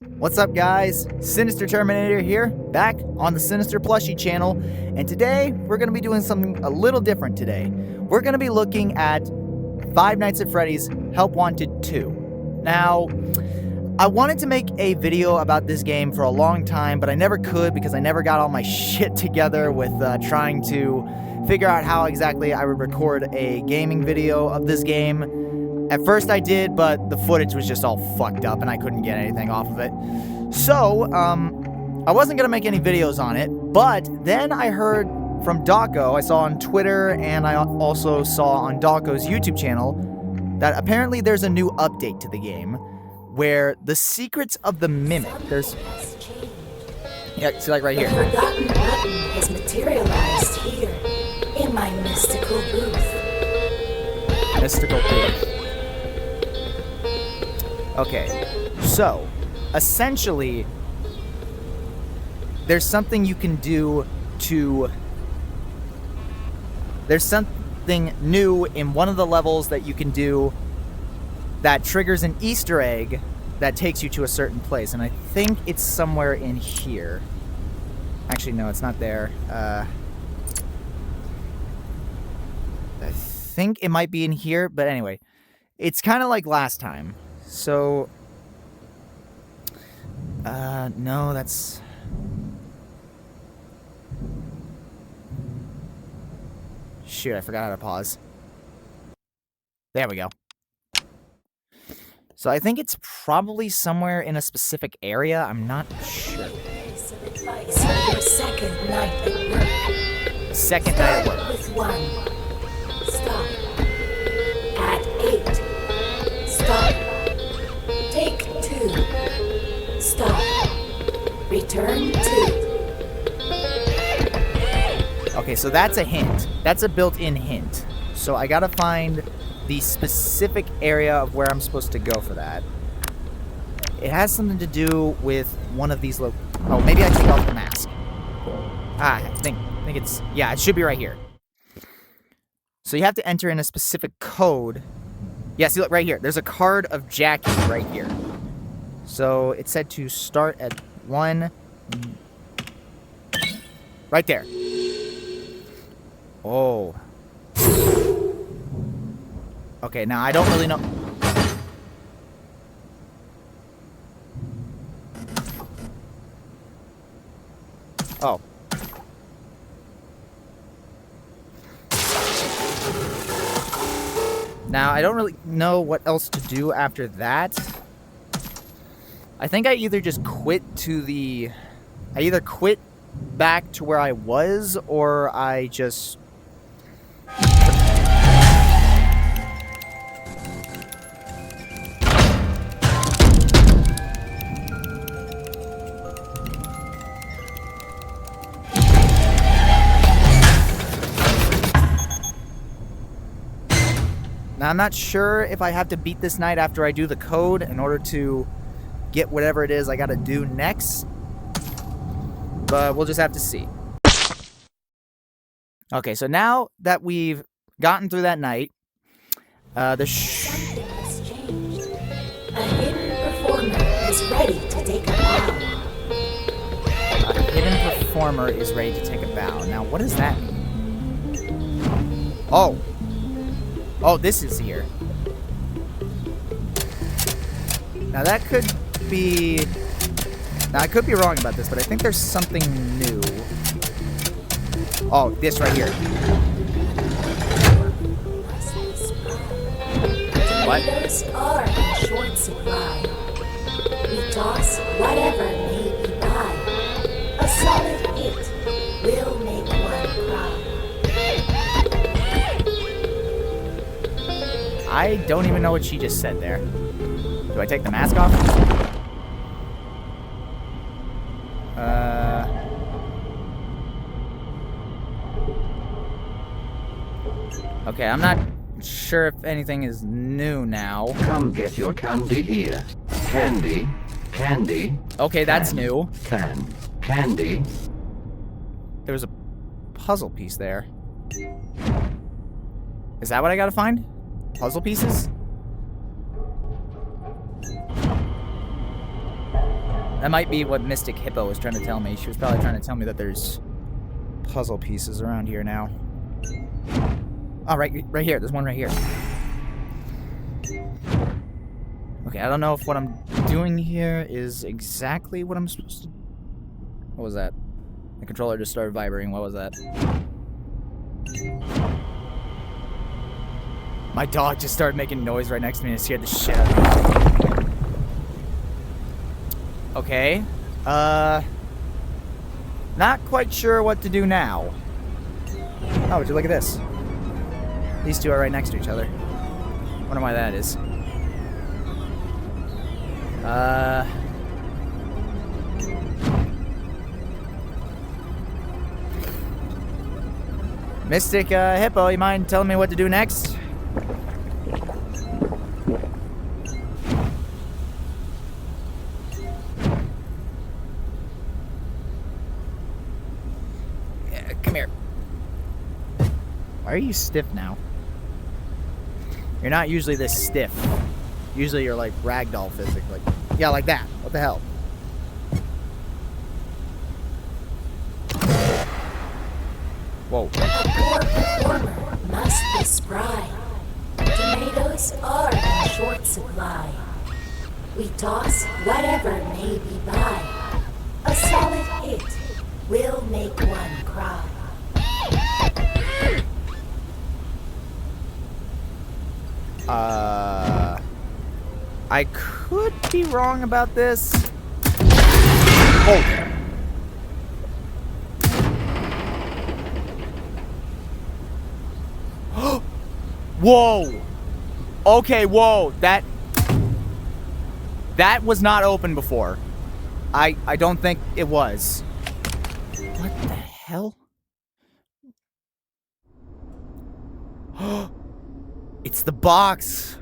What's up, guys? Sinister Terminator here, back on the Sinister Plushie channel, and today we're going to be doing something a little different today. We're going to be looking at Five Nights at Freddy's Help Wanted 2. Now, I wanted to make a video about this game for a long time, but I never could because I never got all my shit together with trying to figure out how exactly I would record a gaming video of this game. At first I did, but the footage was just all fucked up and I couldn't get anything off of it. So, I wasn't going to make any videos on it, but then I heard from Dawko, I saw on Twitter, and I also saw on Dawko's YouTube channel, that apparently there's a new update to the game, where the secrets of the Mimic, there's... Yeah, see, like right here. The forgotten button has materialized here, in my mystical booth. Mystical booth. Okay, so, essentially, there's something you can do to... There's something new in one of the levels that you can do that triggers an Easter egg that takes you to a certain place, and I think it's somewhere in here. Actually, no, it's not there. I think it might be in here, but anyway, it's kind of like last time. So, no, that's... Shoot, I forgot how to pause. There we go. So I think it's probably somewhere in a specific area. I'm not sure. Piece of advice for your second night at work. Second night at work. Start with 1. Stop. At 8. Stop. Take 2. Stop. Return 2. Okay, so that's a hint. That's a built-in hint. So I gotta find the specific area of where I'm supposed to go for that. It has something to do with one of these oh, maybe I take off the mask. I think it's... Yeah, it should be right here. So you have to enter in a specific code. Yeah, see, look, right here. There's a card of Jackie right here. So it said to start at 1. Right there. Oh. Okay, now I don't really know. Oh. Now, I don't really know what else to do after that. I think I either just quit to the... I either quit back to where I was, or I just... Now, I'm not sure if I have to beat this night after I do the code in order to get whatever it is I gotta do next. But we'll just have to see. Okay, so now that we've gotten through that night, Something has changed. A hidden performer is ready to take a bow. A hidden performer is ready to take a bow. Now, what does that mean? Oh. Oh, this is here. Now, that could be... Now, I could be wrong about this, but I think there's something new. Oh, this right here. What? Tomatoes are in short supply. We toss whatever may be by. A solid hit will make one cry. I don't even know what she just said there. Do I take the mask off? Okay, I'm not sure if anything is new now. Come get your candy here. Candy. Candy. Okay, that's new. Candy. There was a puzzle piece there. Is that what I gotta find? Puzzle pieces? That might be what Mystic Hippo was trying to tell me. She was probably trying to tell me that there's puzzle pieces around here now. Oh, right here. There's one right here. Okay, I don't know if what I'm doing here is exactly what I'm supposed to... What was that? The controller just started vibrating. What was that? My dog just started making noise right next to me and it scared the shit out of me. Okay. Not quite sure what to do now. Oh, would you look at this? These two are right next to each other. Wonder why that is. Mystic Hippo, you mind telling me what to do next? Yeah, come here. Why are you stiff now? You're not usually this stiff. Usually you're like ragdoll physically. Yeah, like that. What the hell? Whoa. A poor performer must be spry. Tomatoes are in short supply. We toss whatever may be by. A solid hit will make one cry. I could be wrong about this. Oh. Whoa. Okay, whoa. That was not open before. I don't think it was. What the hell? It's the box.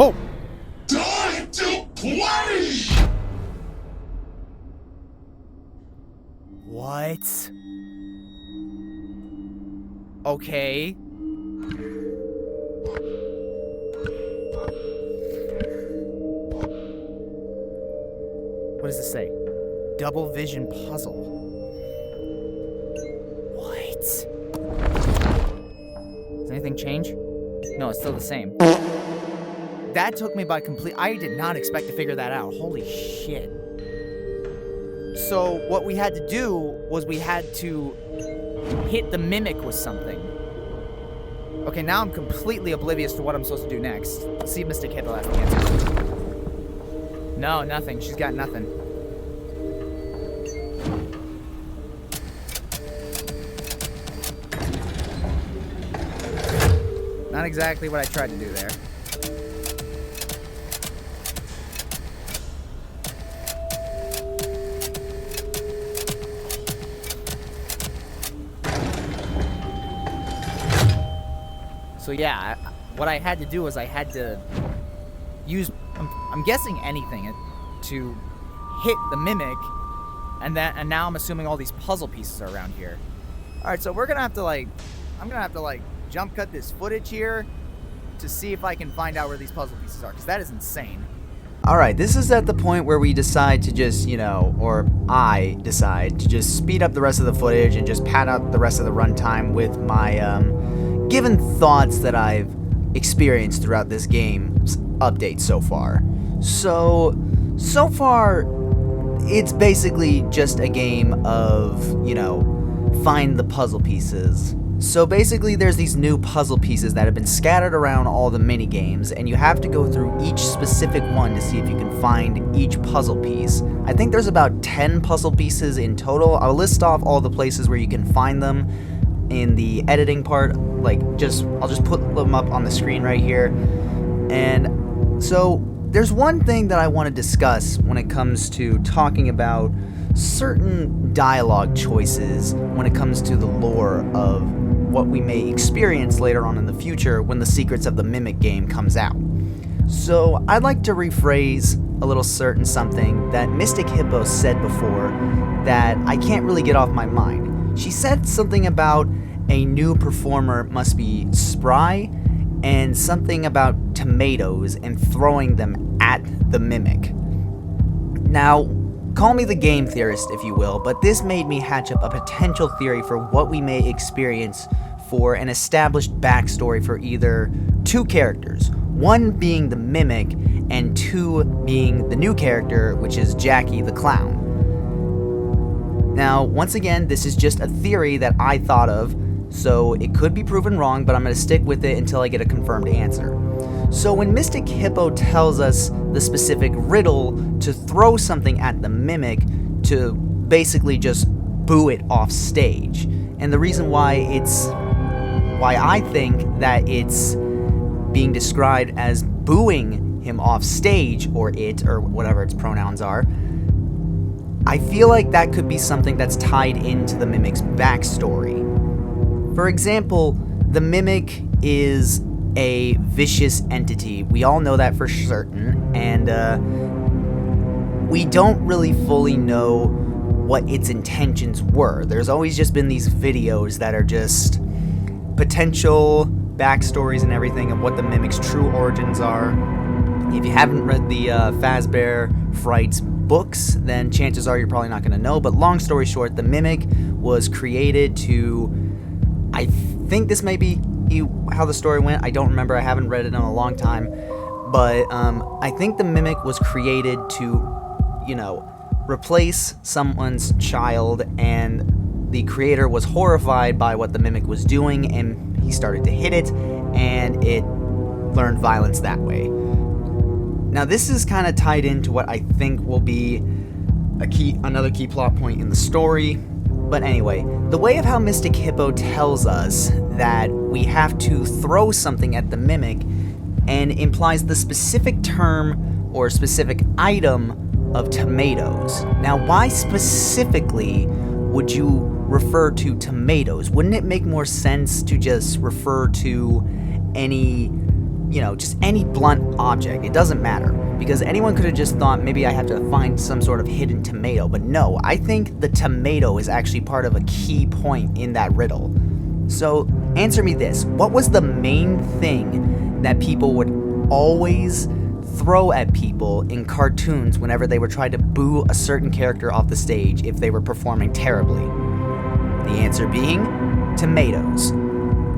Oh! Time to play! What? Okay. What does this say? Double vision puzzle. What? Does anything change? No, it's still the same. That took me by complete... I did not expect to figure that out. Holy shit. So, what we had to do was we had to hit the mimic with something. Okay, now I'm completely oblivious to what I'm supposed to do next. Let's see if Mystic Hippo has the answer. No, nothing. She's got nothing. Not exactly what I tried to do there. So yeah, what I had to do was I had to use, I'm guessing anything to hit the mimic, and now I'm assuming all these puzzle pieces are around here. All right, so we're gonna have to I'm gonna have to jump cut this footage here to see if I can find out where these puzzle pieces are, because that is insane. Alright, this is at the point where we decide to just, or I decide to just speed up the rest of the footage and just pad out the rest of the runtime with my given thoughts that I've experienced throughout this game's update so far. So far, it's basically just a game of, find the puzzle pieces. So basically there's these new puzzle pieces that have been scattered around all the mini games, and you have to go through each specific one to see if you can find each puzzle piece. I think there's about 10 puzzle pieces in total. I'll list off all the places where you can find them in the editing part. I'll just put them up on the screen right here. And so there's one thing that I want to discuss when it comes to talking about certain dialogue choices when it comes to the lore of what we may experience later on in the future when the Secrets of the Mimic game comes out. So I'd like to rephrase a little certain something that Mystic Hippo said before that I can't really get off my mind. She said something about a new performer must be spry and something about tomatoes and throwing them at the mimic. Now, call me the game theorist if you will, but this made me hatch up a potential theory for what we may experience for an established backstory for either two characters, one being the mimic and two being the new character, which is Jackie the clown. Now, once again, this is just a theory that I thought of, so it could be proven wrong, but I'm going to stick with it until I get a confirmed answer. So when Mystic Hippo tells us the specific riddle to throw something at the mimic to basically just boo it off stage, and the reason why I think that it's being described as booing him off stage, or it, or whatever its pronouns are, I feel like that could be something that's tied into the mimic's backstory. For example, the mimic is a vicious entity. We all know that for certain, and we don't really fully know what its intentions were. There's always just been these videos that are just potential backstories and everything of what the mimic's true origins are. If you haven't read the Fazbear Frights books, then chances are you're probably not going to know. But long story short, the mimic was created to, I think this may be how the story went. I don't remember. I haven't read it in a long time. But I think the mimic was created to, replace someone's child, and the creator was horrified by what the mimic was doing, and he started to hit it, and it learned violence that way. Now, this is kind of tied into what I think will be another key plot point in the story. But anyway, the way of how Mystic Hippo tells us that we have to throw something at the mimic and implies the specific term or specific item of tomatoes. Now, why specifically would you refer to tomatoes? Wouldn't it make more sense to just refer to any, just any blunt object? It doesn't matter, because anyone could have just thought maybe I have to find some sort of hidden tomato. But no, I think the tomato is actually part of a key point in that riddle. So answer me this: what was the main thing that people would always throw at people in cartoons whenever they were trying to boo a certain character off the stage if they were performing terribly? The answer being tomatoes.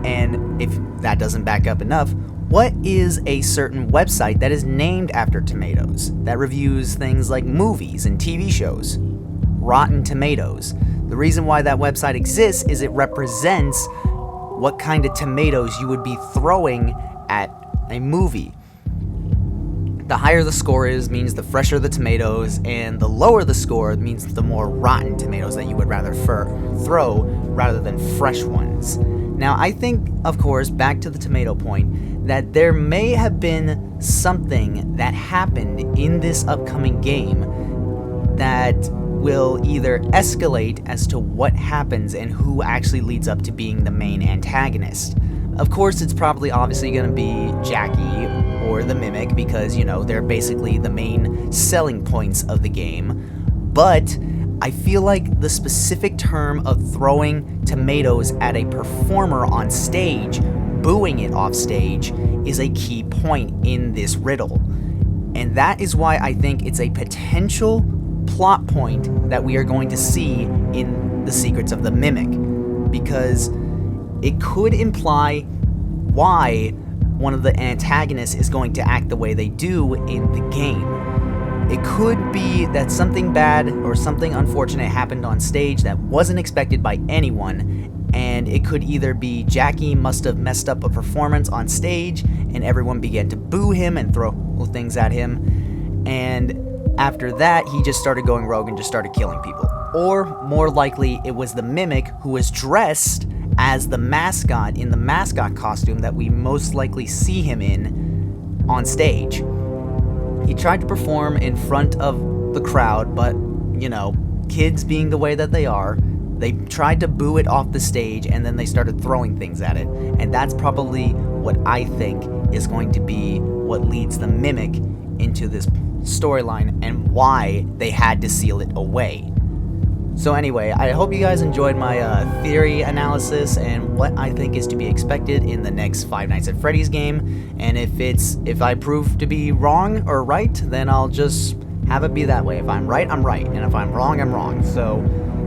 And if that doesn't back up enough, what is a certain website that is named after tomatoes, that reviews things like movies and TV shows? Rotten Tomatoes. The reason why that website exists is it represents what kind of tomatoes you would be throwing at a movie. The higher the score is means the fresher the tomatoes, and the lower the score means the more rotten tomatoes that you would rather throw rather than fresh ones. Now, I think, of course, back to the tomato point, that there may have been something that happened in this upcoming game that will either escalate as to what happens and who actually leads up to being the main antagonist. Of course, it's probably obviously going to be Jackie or the mimic, because, they're basically the main selling points of the game. But I feel like the specific term of throwing tomatoes at a performer on stage, booing it off stage, is a key point in this riddle. And that is why I think it's a potential plot point that we are going to see in The Secrets of the Mimic, because it could imply why one of the antagonists is going to act the way they do in the game. It could be that something bad or something unfortunate happened on stage that wasn't expected by anyone, and it could either be Jackie must have messed up a performance on stage and everyone began to boo him and throw things at him, and after that he just started going rogue and just started killing people. Or more likely it was the mimic who was dressed as the mascot in the mascot costume that we most likely see him in on stage. He tried to perform in front of the crowd, but, kids being the way that they are, they tried to boo it off the stage, and then they started throwing things at it. And that's probably what I think is going to be what leads the mimic into this storyline and why they had to seal it away. So anyway, I hope you guys enjoyed my theory analysis and what I think is to be expected in the next Five Nights at Freddy's game. And if I prove to be wrong or right, then I'll just have it be that way. If I'm right, I'm right, and if I'm wrong, I'm wrong. So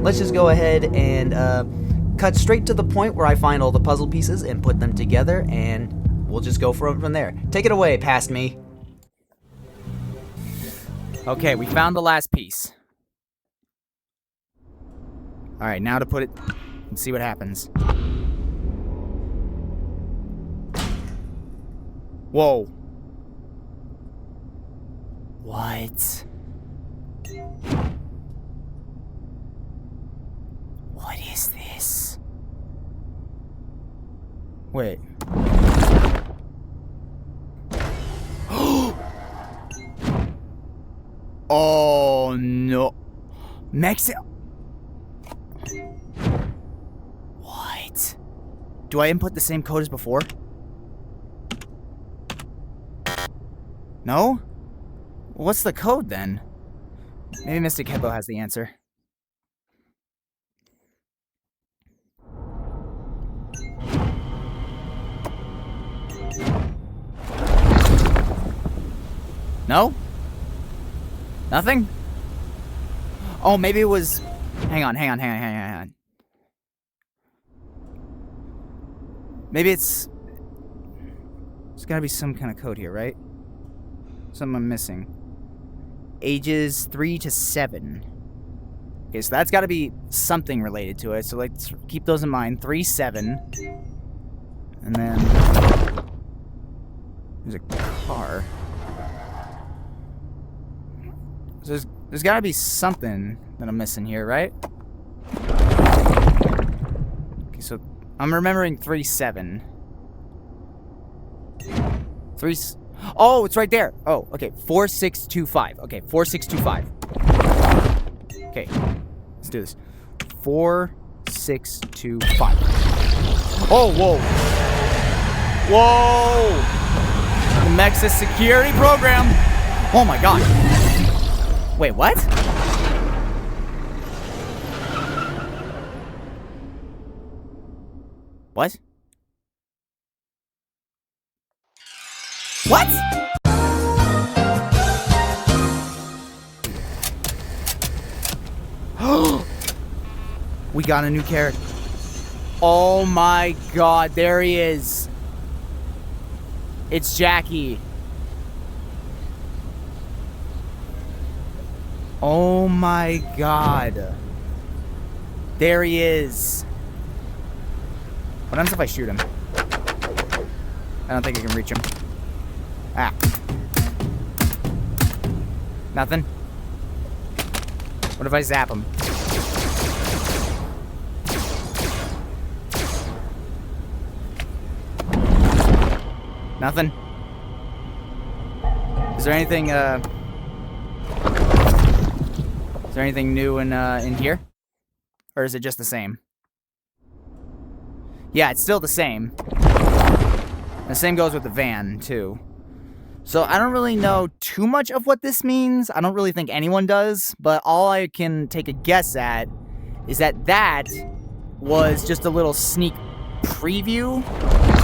let's just go ahead and cut straight to the point where I find all the puzzle pieces and put them together, and we'll just go from there. Take it away, past me. Okay, we found the last piece. Alright, now to put it and see what happens. Whoa. What? What is this? Wait. Oh no. Mexico. What? Do I input the same code as before? No? What's the code then? Maybe Mystic Hippo has the answer. No? Nothing? Oh, maybe it was... Hang on. Maybe it's... There's gotta be some kind of code here, right? Something I'm missing. Ages 3 to 7. Okay, so that's gotta be something related to it. So let's keep those in mind. 3, 7. And then... There's a car. So there's gotta be something that I'm missing here, right? Okay, so I'm remembering 3, 7. 3... Oh, it's right there. Oh, okay. 4, 6, 2, 5. Okay, 4, 6, 2, 5. Okay, let's do this. 4, 6, 2, 5. Oh, whoa. Whoa! The Nexus security program. Oh my god. Wait, what? What? What? We got a new character. Oh my god, there he is. It's Jackie. Oh my god. There he is. What happens if I shoot him? I don't think I can reach him. Ah. Nothing? What if I zap him? Nothing? Is there anything, Is there anything new in here? Or is it just the same? Yeah, it's still the same. The same goes with the van, too. So I don't really know too much of what this means. I don't really think anyone does. But all I can take a guess at is that that was just a little sneak preview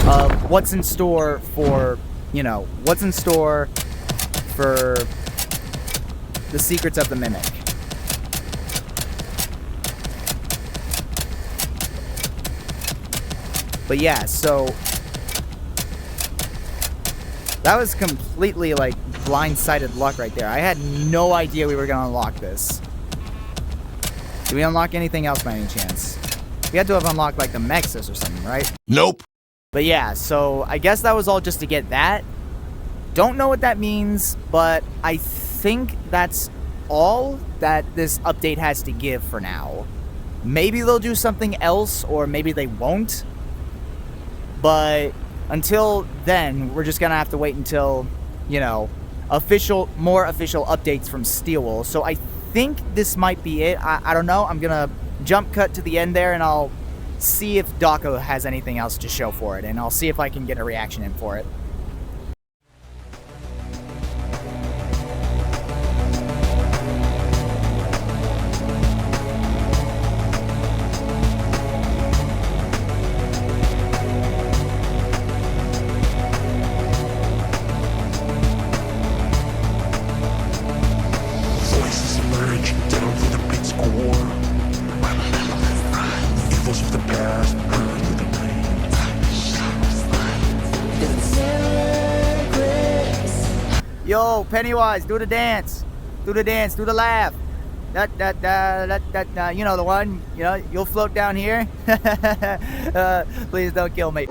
of what's in store for, you know, what's in store for the Secrets of the Mimic. But yeah, so that was completely like blindsided luck right there. I had no idea we were gonna unlock this. Did we unlock anything else by any chance? We had to have unlocked like the Nexus or something, right? Nope. But yeah, so I guess that was all just to get that. Don't know what that means, but I think that's all that this update has to give for now. Maybe they'll do something else, or maybe they won't. But until then, we're just gonna have to wait until, you know, more official updates from Steelwool. So I think this might be it. I don't know. I'm gonna jump cut to the end there, and I'll see if Daco has anything else to show for it, and I'll see if I can get a reaction in for it. Yo, Pennywise, do the dance. Do the dance, do the laugh. You know the one. You know, you'll float down here. Please don't kill me.